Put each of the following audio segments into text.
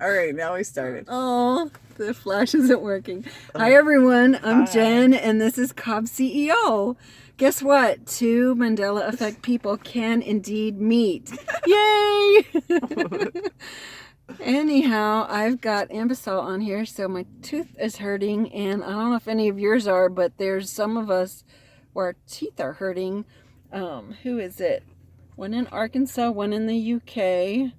All right, now we started. Oh, the flash isn't working. Hi, everyone. I'm Hi. Jen, and this is CobCeo. Guess what? Two Mandela Effect people can indeed meet. Yay! Anyhow, I've got Ambisol on here, so my tooth is hurting, and I don't know if any of yours are, but there's some of us where our teeth are hurting. Who is it? One in Arkansas, one in the UK,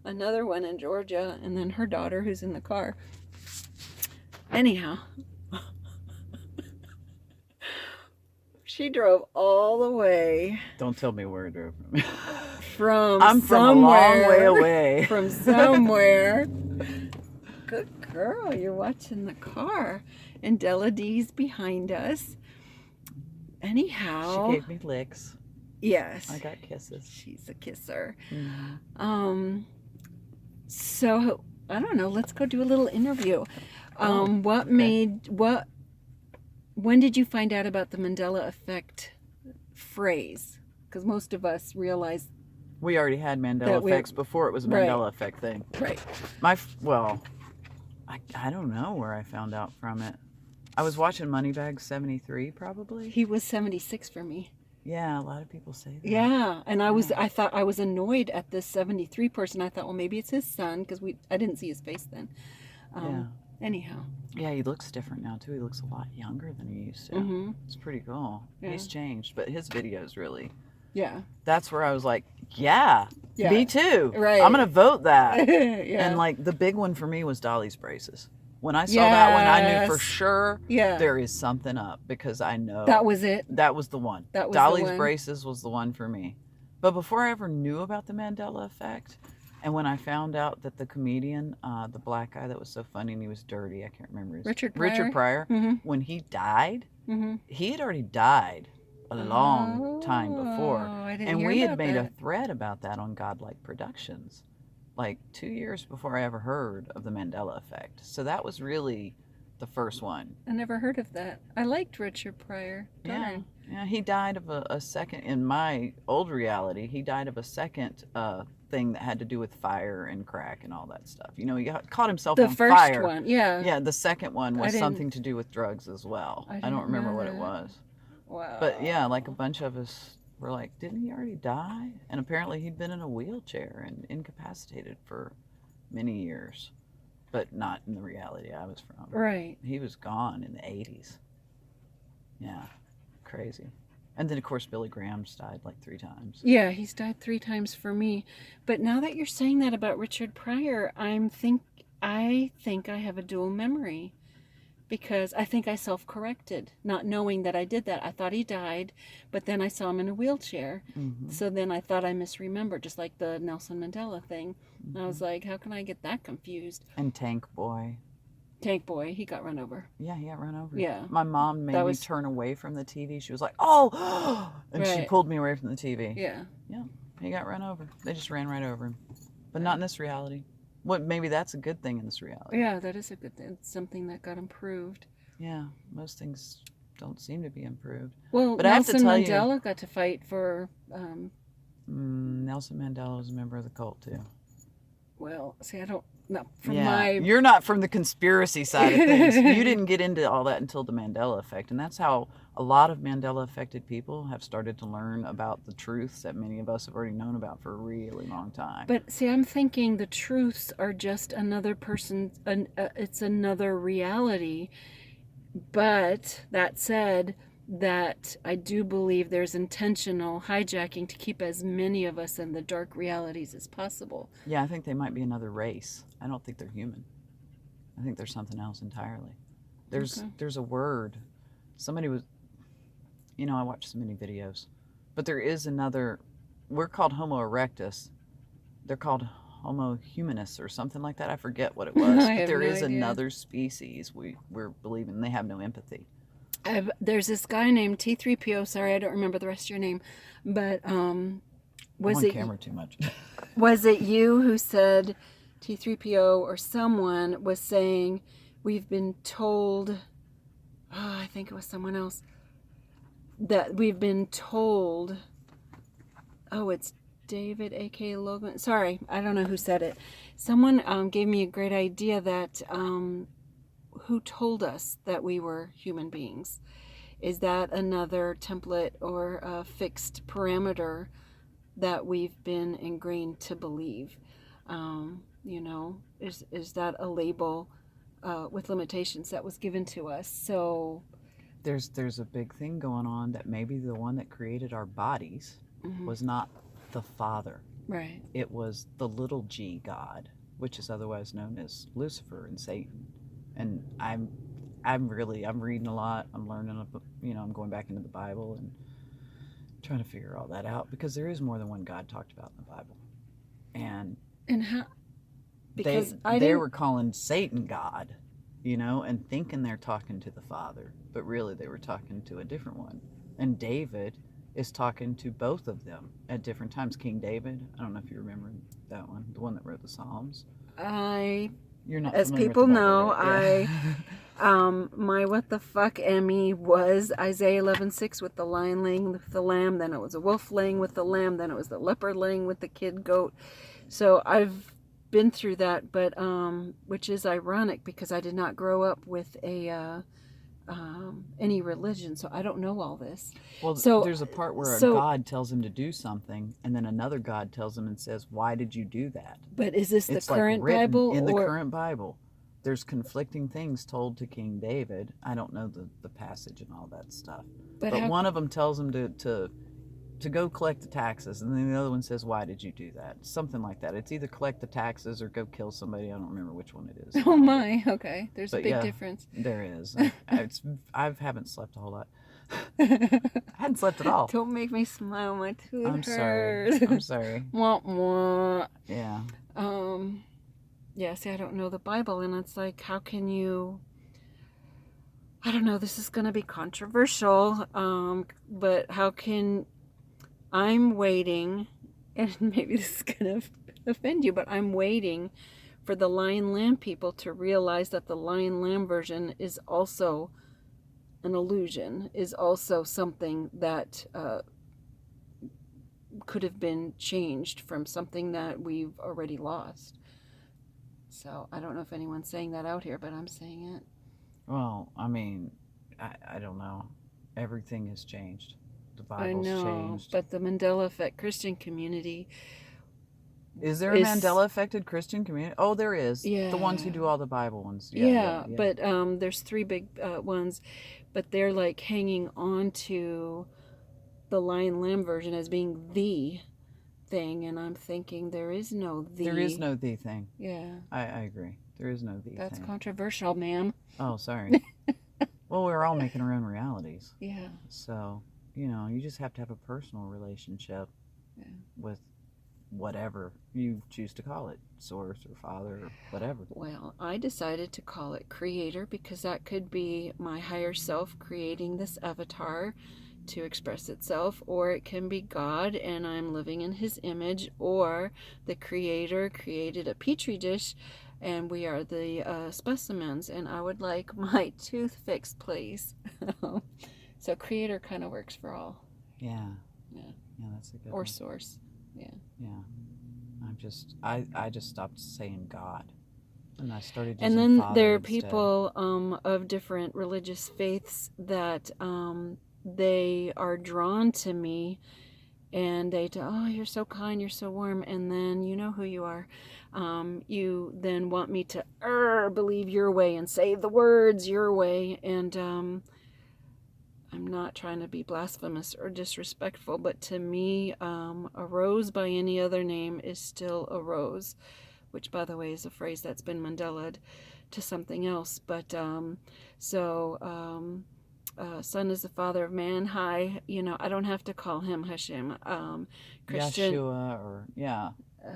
another one in Georgia, and then her daughter who's in the car. Anyhow, she drove all the way. Don't tell me where I drove from. From I'm from a long way away. From somewhere. Good girl, you're watching the car. And Della D's behind us. Anyhow. She gave me licks. Yes. I got kisses. She's a kisser. Mm-hmm. So, I don't know, let's go do a little interview. When did you find out about the Mandela Effect phrase? Because most of us realize we already had Mandela effects before it was a Mandela Effect thing. Right. I don't know where I found out from it. I was watching Moneybags 73 probably. He was 76 for me. Yeah, a lot of people say that. Yeah, and I thought I was annoyed at this 73 person. I thought, well, maybe it's his son, because I didn't see his face then. Anyhow. Yeah, he looks different now too. He looks a lot younger than he used to. Mm-hmm. It's pretty cool. Yeah. He's changed, but his videos really. Yeah. That's where I was like, yeah. Me too. Right. I'm gonna vote that. Yeah. And like the big one for me was Dolly's braces. When I saw that one, I knew for sure there is something up, because I know that was it. That was the one. That was Dolly's the one. braces was the one for me. But before I ever knew about the Mandela Effect, and when I found out that the comedian, the black guy that was so funny and he was dirty, I can't remember his Richard Pryor. Mm-hmm. When he died, mm-hmm. he had already died a long time before. And we had made a thread about that on Godlike Productions, like 2 years before I ever heard of the Mandela Effect. So that was really the first one. I never heard of that. I liked Richard Pryor. Yeah, he died of a second, in my old reality, he died of a second thing that had to do with fire and crack and all that stuff. You know, he caught himself on fire. The first one, yeah. Yeah, the second one was something to do with drugs as well. I don't remember what it was. Wow. But yeah, like a bunch of us were like, didn't he already die? And apparently he'd been in a wheelchair and incapacitated for many years, but not in the reality I was from. Right. He was gone in the 80s. Yeah, crazy. And then, of course, Billy Graham's died like 3 times. Yeah, he's died 3 times for me. But now that you're saying that about Richard Pryor, I think I have a dual memory. Because I think I self-corrected, not knowing that I did that. I thought he died, but then I saw him in a wheelchair. Mm-hmm. So then I thought I misremembered, just like the Nelson Mandela thing. Mm-hmm. And I was like, how can I get that confused? And Tank Boy, he got run over. Yeah, he got run over. Yeah. My mom made me turn away from the TV. She was like, oh! And she pulled me away from the TV. Yeah. Yeah, he got run over. They just ran right over him. But not in this reality. Maybe that's a good thing in this reality. Yeah, that is a good thing. It's something that got improved. Yeah, most things don't seem to be improved. Well, but Nelson Mandela got to fight for... Nelson Mandela was a member of the cult, too. Well, see, I don't... No, You're not from the conspiracy side of things. You didn't get into all that until the Mandela Effect. And that's how a lot of Mandela-affected people have started to learn about the truths that many of us have already known about for a really long time. But see, I'm thinking the truths are just another person's... it's another reality. But that said, that I do believe there's intentional hijacking to keep as many of us in the dark realities as possible. Yeah, I think they might be another race. I don't think they're human. I think there's something else entirely. There's a word. Somebody was, I watched so many videos, but there is another, we're called Homo erectus. They're called Homo humanus or something like that. I forget what it was. But there is another species we're believing they have no empathy. There's this guy named T3Po. Sorry, I don't remember the rest of your name, but was it on camera too much? Was it you who said T3PO or someone was saying we've been told? Oh, I think it was someone else that we've been told. Oh, it's David, a.k.a. Logan. Sorry, I don't know who said it. Someone gave me a great idea that who told us that we were human beings? Is that another template or a fixed parameter that we've been ingrained to believe? You know, is that a label with limitations that was given to us? So there's a big thing going on that maybe the one that created our bodies was not the Father. right. It was the little g God, which is otherwise known as Lucifer and Satan. And I'm reading a lot. I'm learning, I'm going back into the Bible and trying to figure all that out, because there is more than one God talked about in the Bible. And how? Because they were calling Satan God, and thinking they're talking to the Father, but really they were talking to a different one. And David is talking to both of them at different times. King David, I don't know if you remember that one, the one that wrote the Psalms. You're not, as familiar people with the Bible, know, right? Yeah. my what the fuck Emmy was Isaiah 11:6 with the lion laying with the lamb, then it was a wolf laying with the lamb, then it was the leopard laying with the kid goat. So I've been through that, but which is ironic because I did not grow up with any religion, so I don't know all this. Well, so there's a part where a God tells him to do something, and then another God tells him and says, "Why did you do that?" But is this it's the current Bible? In the current Bible, there's conflicting things told to King David. I don't know the passage and all that stuff, but one of them tells him to go collect the taxes, and then the other one says, "Why did you do that?" Something like that. It's either collect the taxes or go kill somebody. I don't remember which one it is. Oh my, okay. There's a big difference. There is. I haven't slept a whole lot. I hadn't slept at all. Don't make me smile. My tooth I'm hurts. sorry. I'm sorry. Wah, wah. Yeah. Yeah, see, I don't know the Bible, and it's like, how can you... I don't know, this is going to be controversial, but how can... I'm waiting, and maybe this is going to offend you, but I'm waiting for the Lion Lamb people to realize that the Lion Lamb version is also an illusion, is also something that could have been changed from something that we've already lost. So I don't know if anyone's saying that out here, but I'm saying it. Well, I mean, I don't know. Everything has changed. The Bible's changed. But the Mandela Effect Christian community... Is there a Mandela affected Christian community? Oh, there is. Yeah. The ones who do all the Bible ones. Yeah. But there's three big ones, but they're like hanging on to the Lion Lamb version as being the thing, and I'm thinking there is no the. There is no the thing. Yeah. I agree. There is no the thing. That's controversial, ma'am. Oh, sorry. Well, we're all making our own realities. Yeah. So, you just have to have a personal relationship with whatever you choose to call it, source or father or whatever. Well, I decided to call it creator because that could be my higher self creating this avatar to express itself, or it can be God and I'm living in his image, or the creator created a petri dish and we are the specimens, and I would like my tooth fixed, please. So creator kind of works for all. Yeah, that's a good or one. Source. Yeah. I just stopped saying God, and I started using and then Father there are instead. people of different religious faiths that they are drawn to me, and they do, oh, you're so kind, you're so warm, and then you know who you are. You then want me to believe your way and say the words your way, and I'm not trying to be blasphemous or disrespectful, but to me, a rose by any other name is still a rose, which, by the way, is a phrase that's been Mandelaed to something else. But Son is the father of man. Hi, I don't have to call him Hashem. Christian, Yeshua, or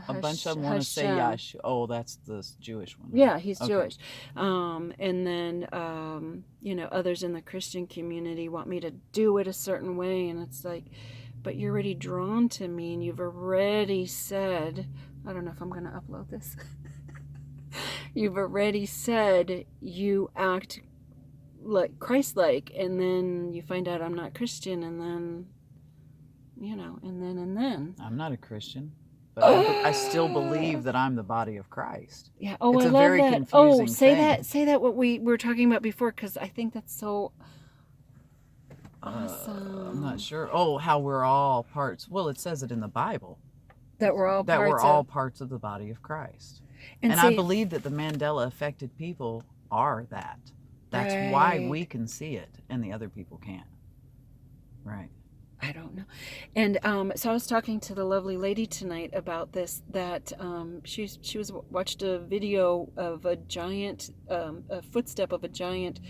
a bunch of them want to say Yahshua. Oh, that's the Jewish one. Right? Yeah, he's Jewish. And then, others in the Christian community want me to do it a certain way. And it's like, but you're already drawn to me and you've already said, I don't know if I'm going to upload this. You've already said you act like Christ-like, and then you find out I'm not Christian, and then you know, and then. I'm not a Christian, but I still believe that I'm the body of Christ. Yeah. Oh, It's I a love very that. confusing Say thing. say that what we were talking about before, because I think that's so awesome. I'm not sure. Oh, how we're all parts. Well, it says it in the Bible. That we're all parts of the body of Christ. And I believe that the Mandela affected people are that. That's why we can see it and the other people can't. Right. I don't know. And so I was talking to the lovely lady tonight about this, that she watched a video of a giant, a footstep of a giant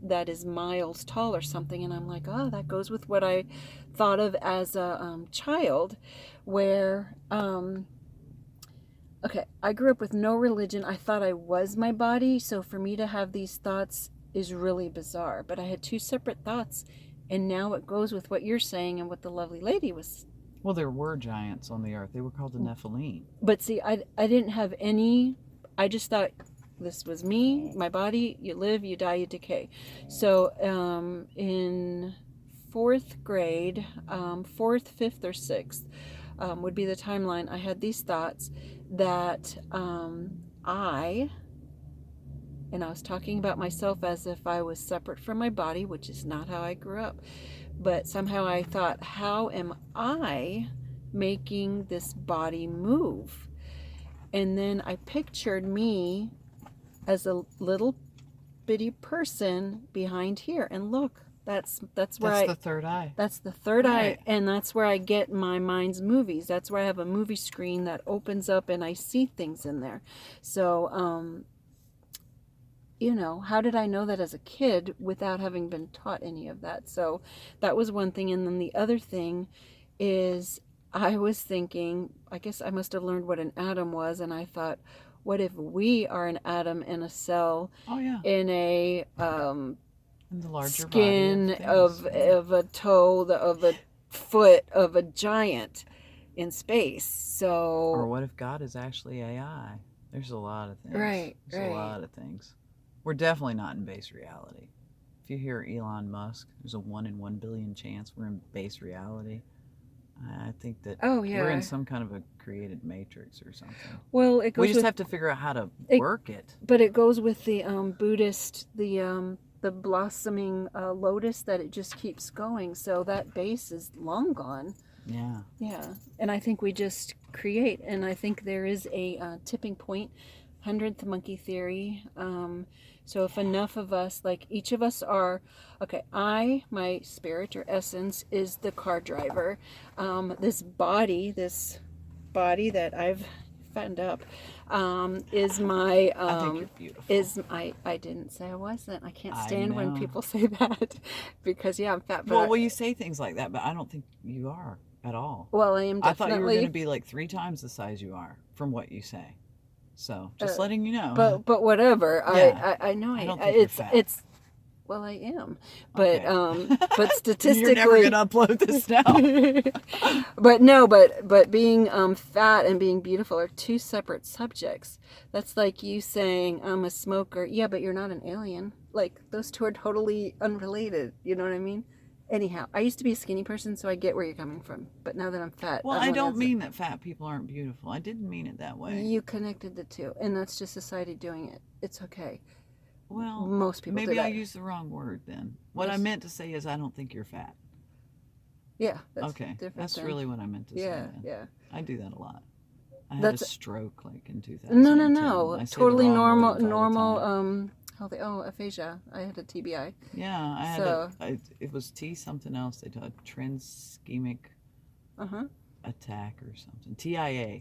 that is miles tall or something. And I'm like, oh, that goes with what I thought of as a child, where, okay, I grew up with no religion. I thought I was my body. So for me to have these thoughts is really bizarre. But I had two separate thoughts. And now it goes with what you're saying and what the lovely lady was. Well, there were giants on the earth. They were called the Nephilim. But see, I didn't have any. I just thought this was me, my body. You live, you die, you decay. So in fourth grade, fourth, fifth, or sixth would be the timeline. I had these thoughts that and I was talking about myself as if I was separate from my body, which is not how I grew up. But somehow I thought, how am I making this body move? And then I pictured me as a little bitty person behind here. And look, that's where the third eye. That's the third Right. eye, and that's where I get my mind's movies. That's where I have a movie screen that opens up and I see things in there. So, you know, how did I know that as a kid without having been taught any of that? So that was one thing. And then the other thing is, I was thinking, I guess I must have learned what an atom was. And I thought, what if we are an atom in a cell? Oh, yeah. In a in the larger skin body of a toe, of a foot of a giant in space. So, or what if God is actually AI? There's a lot of things. Right. There's a lot of things. We're definitely not in base reality. If you hear Elon Musk, there's a 1 in 1 billion chance we're in base reality. I think that we're in some kind of a created matrix or something. Well, it goes. We just have to figure out how to work it. But it goes with the Buddhist, the blossoming lotus, that it just keeps going. So that base is long gone. Yeah. Yeah, and I think we just create, and I think there is a tipping point, 100th monkey theory. So if enough of us, like each of us are, okay, my spirit or essence is the car driver. This body that I've fattened up, is my, I think you're beautiful. I didn't say I wasn't. I can't stand when people say that, because I'm fat. But well, you say things like that, but I don't think you are at all. Well, I am definitely. I thought you were going to be like 3 times the size you are from what you say. So just letting you know. But whatever. Yeah. I know. I don't think you're fat. It's. Well, I am, but but statistically, you're never gonna upload this now. but being fat and being beautiful are two separate subjects. That's like you saying I'm a smoker. Yeah, but you're not an alien. Like, those two are totally unrelated. You know what I mean? Anyhow, I used to be a skinny person, so I get where you're coming from. But now that I'm fat, well, I don't mean that fat people aren't beautiful. I didn't mean it that way. You connected the two, and that's just society doing it. It's okay. Well, most people. Maybe I used the wrong word then. What I meant to say is I don't think you're fat. Yeah. That's okay. That's really what I meant to say. Then. Yeah. I do that a lot. I had a stroke like in 2010. No. Totally normal. Healthy. Oh, aphasia. I had a TBI. Yeah, I had it was T something else. They taught transchemic attack or something. TIA.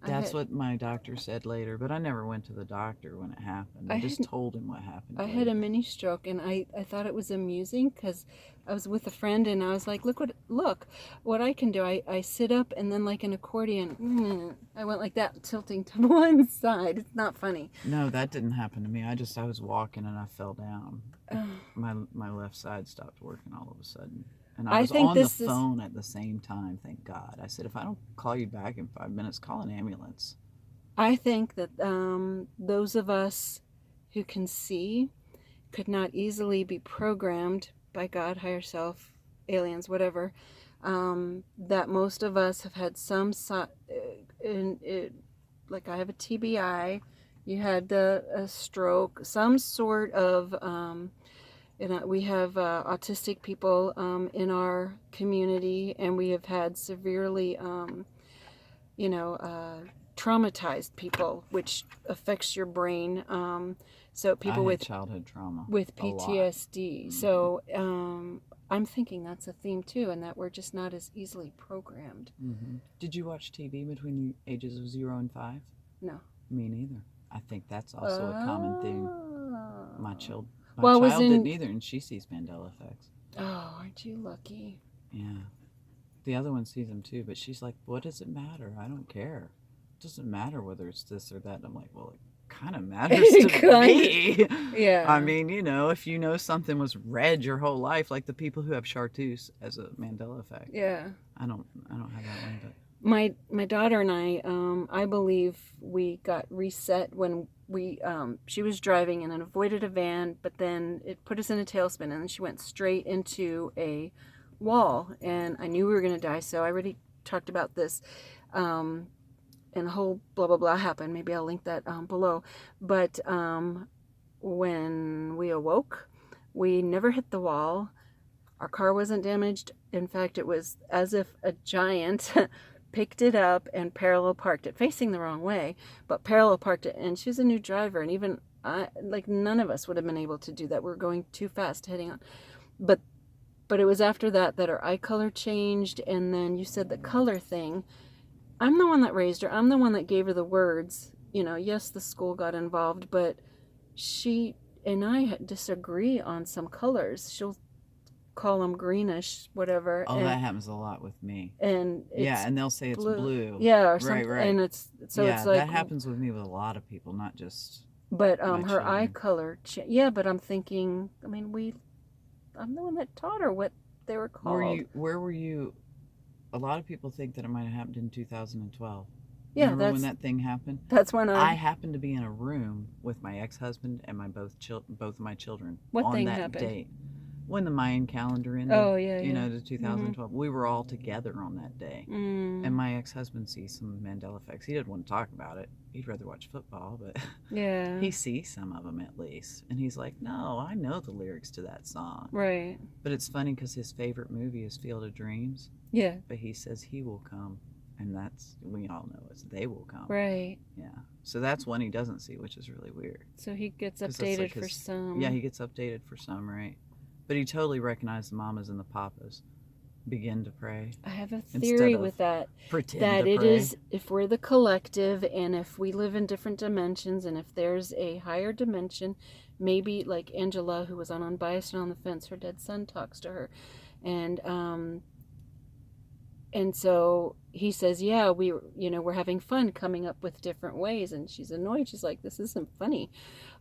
That's what my doctor said later, but I never went to the doctor when it happened. I just told him what happened. I had a mini stroke, and I thought it was amusing because I was with a friend, and I was like, look what I can do. I sit up, and then like an accordion, I went like that, tilting to one side. It's not funny. No, that didn't happen to me. I was walking and I fell down. My left side stopped working all of a sudden. And I was on the phone at the same time, thank God. I said, if I don't call you back in 5 minutes, call an ambulance. I think that those of us who can see could not easily be programmed by God, higher self, aliens, whatever, that most of us have had some like I have a TBI, you had a stroke, some sort of, we have autistic people in our community, and we have had severely, traumatized people, which affects your brain. So people I had with childhood trauma with a lot. PTSD. So I'm thinking that's a theme too, and that we're just not as easily programmed. Did you watch TV between the ages of 0 and 5? No. Me neither. I think that's also a common theme. My child was didn't either, and she sees Mandela effects. Oh, aren't you lucky? Yeah. The other one sees them too, but she's like, what does it matter? I don't care. It doesn't matter whether it's this or that. And I'm like, well, it kind of matters to me. Yeah. I mean, if you know something was red your whole life, like the people who have chartreuse as a Mandela effect. Yeah. I don't have that one, but my daughter and I believe we got reset when she was driving and then avoided a van, but then it put us in a tailspin, and then she went straight into a wall, and I knew we were going to die. So I already talked about this, and a whole blah blah blah happened. Maybe I'll link that below. But when we awoke, we never hit the wall. Our car wasn't damaged. In fact, it was as if a giant picked it up and parallel parked it, facing the wrong way, but parallel parked it. And she's a new driver, and even none of us would have been able to do that. We were going too fast heading on. But it was after that her eye color changed, and then you said the color thing. I'm the one that raised her. I'm the one that gave her the words. Yes, the school got involved, but she and I disagree on some colors. She'll call them greenish, whatever. Oh, that happens a lot with me. And and they'll say it's blue. Yeah, or something. Right. And it's it's like that happens with me with a lot of people, not just. But her eye color. But I'm thinking. I mean, I'm the one that taught her what they were called. Where were you? A lot of people think that it might have happened in 2012. Yeah, remember when that thing happened? That's when I happened to be in a room with my ex-husband and my both of my children. What on thing that happened? date. When the Mayan calendar ended. Oh, yeah, the 2012. We were all together on that day. And my ex-husband sees some Mandela effects. He didn't want to talk about it. He'd rather watch football, but yeah, he sees some of them at least. And he's like, no, I know the lyrics to that song. Right. But it's funny because his favorite movie is Field of Dreams. Yeah. But he says he will come. And we all know it's they will come. Right. Yeah. So that's one he doesn't see, which is really weird. So he gets updated for some. Yeah, he gets updated for some, right? But he totally recognized the mamas and the papas. Begin to pray. I have a theory with that. Pretend that to it pray. Is, if we're the collective, and if we live in different dimensions, and if there's a higher dimension, maybe like Angela, who was on Unbiased and on the Fence, her dead son talks to her, and so he says, yeah, we're having fun coming up with different ways, and she's annoyed. She's like, this isn't funny.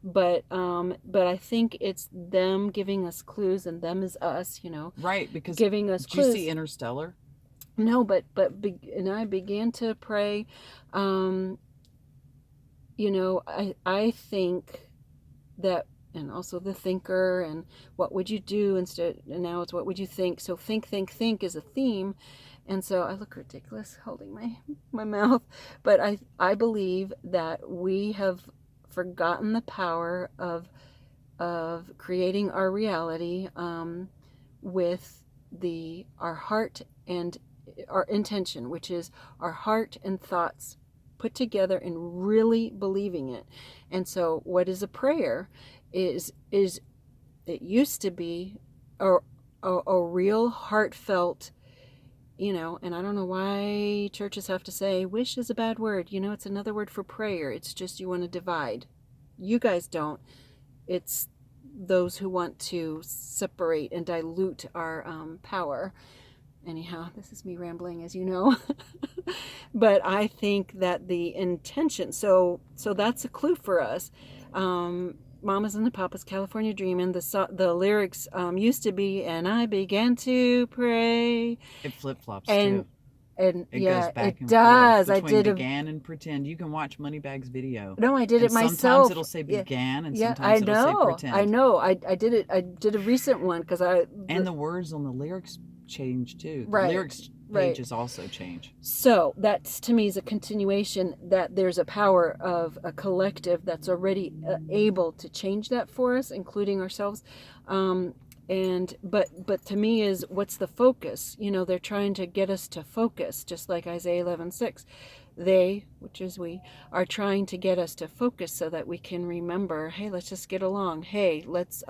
But I think it's them giving us clues, and them is us, Right, because giving us clues. Did you see Interstellar? No, and I began to pray. I think that, and also the thinker, and what would you do instead, and now it's what would you think. So think is a theme. And so I look ridiculous holding my mouth, but I believe that we have forgotten the power of creating our reality with our heart and our intention, which is our heart and thoughts put together and really believing it. And so what is a prayer is it used to be a real heartfelt, and I don't know why churches have to say wish is a bad word. It's another word for prayer. It's just you want to divide. You guys don't. It's those who want to separate and dilute our power. Anyhow, this is me rambling, as you know. But I think that the intention, so that's a clue for us. Mamas and the Papas, California Dreamin'. The lyrics used to be, and I began to pray. It flip-flops too. And it yeah, goes back it and does. forth between I did began and pretend. You can watch Moneybags video. No, I did it myself. Sometimes it'll say began, and sometimes it'll say pretend. I know. I did it. I did a recent one because and the words on the lyrics change too. The Right, lyrics right. pages also change. So that's, to me, is a continuation that there's a power of a collective that's already able to change that for us, including ourselves. But to me is, what's the focus? You know, they're trying to get us to focus, just like Isaiah 11:6. They, which is we, are trying to get us to focus so that we can remember, hey, let's just get along. Hey, let's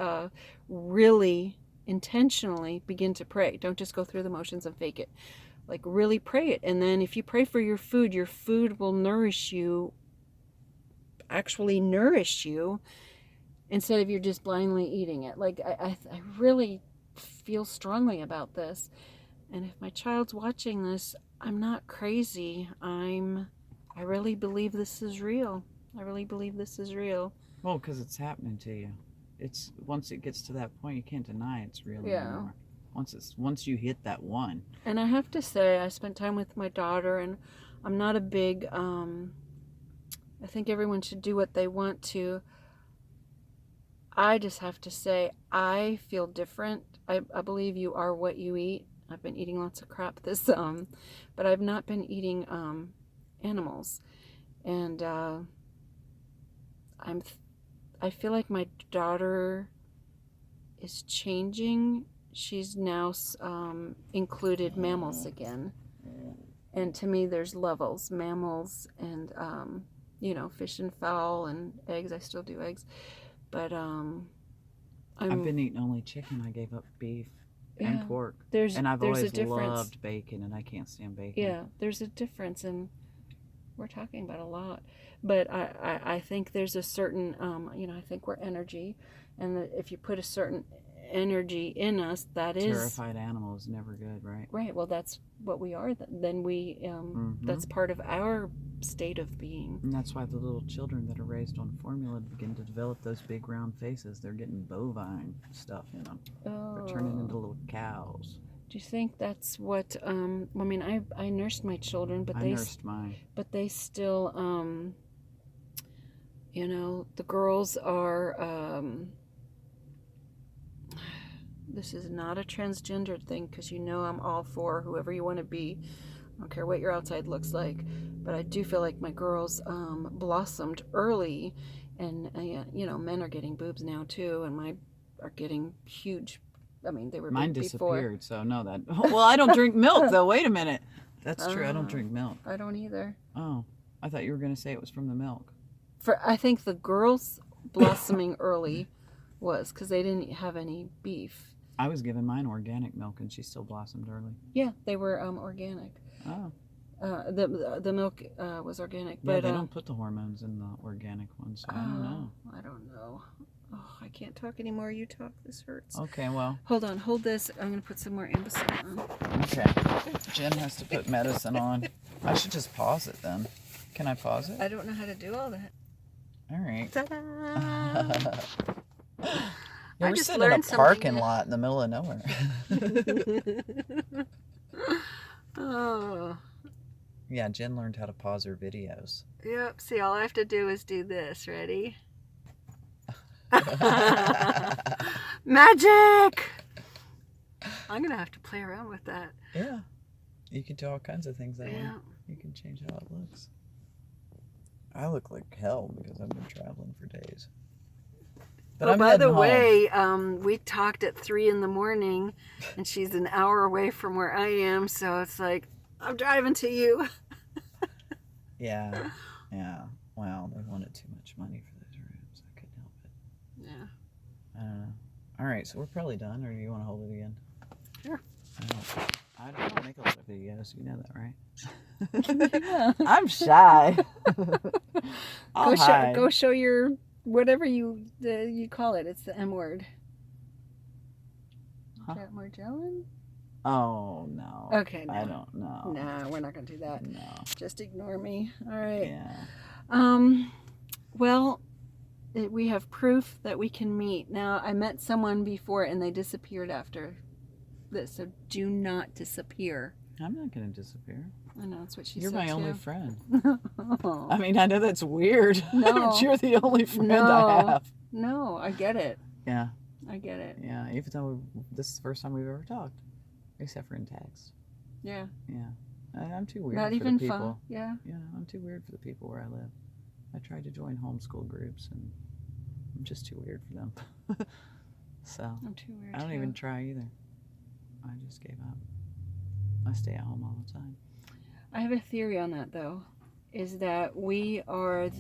really intentionally begin to pray. Don't just go through the motions and fake it. Like, really pray it. And then if you pray for your food will nourish you, actually nourish you, instead of you're just blindly eating it. Like, I really feel strongly about this. And if my child's watching this, I'm not crazy. I really believe this is real. I really believe this is real. Well, because it's happening to you. It's, once it gets to that point, you can't deny it's real anymore. Once you hit that one. And I have to say, I spent time with my daughter, and I'm not a big, I think everyone should do what they want to. I just have to say, I feel different. I believe you are what you eat. I've been eating lots of crap but I've not been eating animals. And I feel like my daughter is changing. She's now included mammals again. And to me, there's levels, mammals and, fish and fowl and eggs. I still do eggs. But I've been eating only chicken. I gave up beef and pork. And I've there's always a difference. loved bacon, and I can't stand bacon. Yeah, there's a difference, and we're talking about a lot. But I think there's a certain, I think we're energy, and that if you put a certain energy in us, that is... Terrified animal is never good, right? Right, well, that's what we are. Then we, that's part of our state of being. And that's why the little children that are raised on formula begin to develop those big round faces. They're getting bovine stuff in them. They're turning into little cows. Do you think that's what, I nursed my children, but I nursed mine. But they still, the girls are, this is not a transgender thing, because I'm all for whoever you want to be. I don't care what your outside looks like. But I do feel like my girls blossomed early, and, men are getting boobs now too, and mine are getting huge. I mean, they were mine big disappeared, before. so no, that... Well, I don't drink milk, though. Wait a minute. That's true. I don't drink milk. I don't either. Oh, I thought you were going to say it was from the milk. I think the girls blossoming early was because they didn't have any beef. I was giving mine organic milk, and she still blossomed early. Yeah, they were organic. Oh. The milk was organic. Yeah, but they don't put the hormones in the organic ones, so I don't know. I don't know. Oh, I can't talk anymore. You talk. This hurts. Okay, well. Hold on. Hold this. I'm going to put some more Ambicin on. Okay. Jen has to put medicine on. I should just pause it then. Can I pause it? I don't know how to do all that. All right. Ta-da! Yeah, we're sitting in a parking lot in the middle of nowhere. Oh. Yeah, Jen learned how to pause her videos. Yep. See, all I have to do is do this. Ready? Magic! I'm going to have to play around with that. Yeah. You can do all kinds of things that way. Yeah. You can change how it looks. I look like hell because I've been traveling for days. But I'm by the home. way, we talked at 3 a.m, and she's an hour away from where I am, so it's like, I'm driving to you. Yeah. Well, they wanted too much money for those rooms. I couldn't help it. Yeah. I don't know. All right, so we're probably done, or do you want to hold it again? Sure. I don't make a lot of videos. You know that, right? Yeah. I'm shy. Go show your whatever you call it. It's the M word. Huh? Magellan? Oh no. Okay. No. I don't know. No, we're not gonna do that. No. Just ignore me. All right. Yeah. Well, we have proof that we can meet. Now, I met someone before and they disappeared after this, so do not disappear. I'm not going to disappear. I know, that's what she You're said. my too. only friend. Oh. I mean, I know that's weird. No. But you're the only friend I have. No, I get it. Yeah. I get it. Yeah, even though this is the first time we've ever talked. except for in text. Yeah. Yeah. I'm too weird Not for even the people. fun. Yeah. I'm too weird for the people where I live. I tried to join homeschool groups, and I'm just too weird for them. So I'm too weird. I don't even try either. I just gave up. I stay at home all the time. I have a theory on that, though, is that we are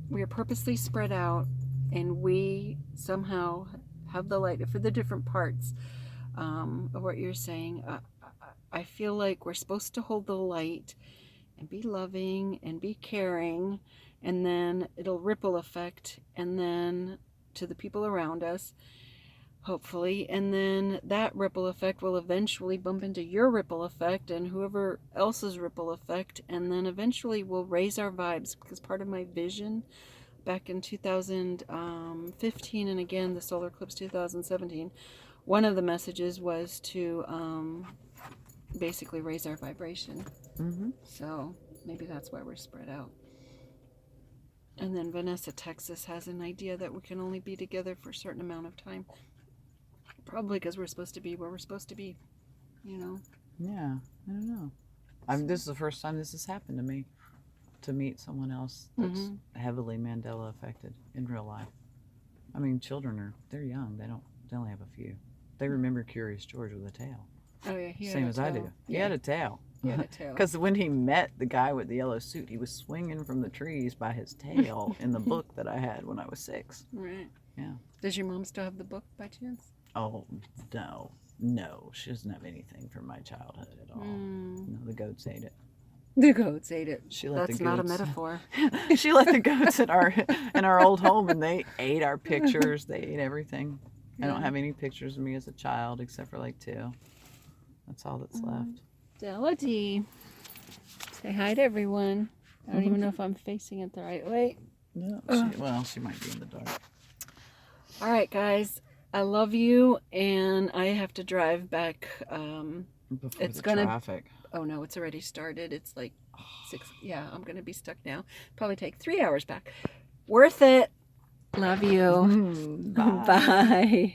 we are purposely spread out, and we somehow have the light for the different parts of what you're saying. I feel like we're supposed to hold the light and be loving and be caring, and then it'll ripple effect, and then to the people around us, hopefully, and then that ripple effect will eventually bump into your ripple effect and whoever else's ripple effect, and then eventually we'll raise our vibes, because part of my vision back in 2015 and again the solar eclipse 2017, one of the messages was to basically raise our vibration. So maybe that's why we're spread out. And then Vanessa TX has an idea that we can only be together for a certain amount of time. Probably because we're supposed to be where we're supposed to be, Yeah, I don't know. This is the first time this has happened to me, to meet someone else that's heavily Mandela affected in real life. I mean, children they're young. They only have a few. They remember Curious George with a tail. Oh yeah, same as I do. He had a tail. He had a tail. Because when he met the guy with the yellow suit, he was swinging from the trees by his tail in the book that I had when I was 6. Right. Yeah. Does your mom still have the book by chance? Oh, no. She doesn't have anything from my childhood at all. No, the goats ate it. The goats ate it. That's not a metaphor. She let the goats in our old home, and they ate our pictures. They ate everything. I don't have any pictures of me as a child except for like 2. That's all that's left. Dolly, say hi to everyone. I don't even know if I'm facing it the right way. Yeah. She might be in the dark. All right, guys. I love you, and I have to drive back. Before traffic. Oh no, it's already started. It's like 6. Yeah, I'm gonna be stuck now. Probably take 3 hours back. Worth it. Love you. Bye. Bye.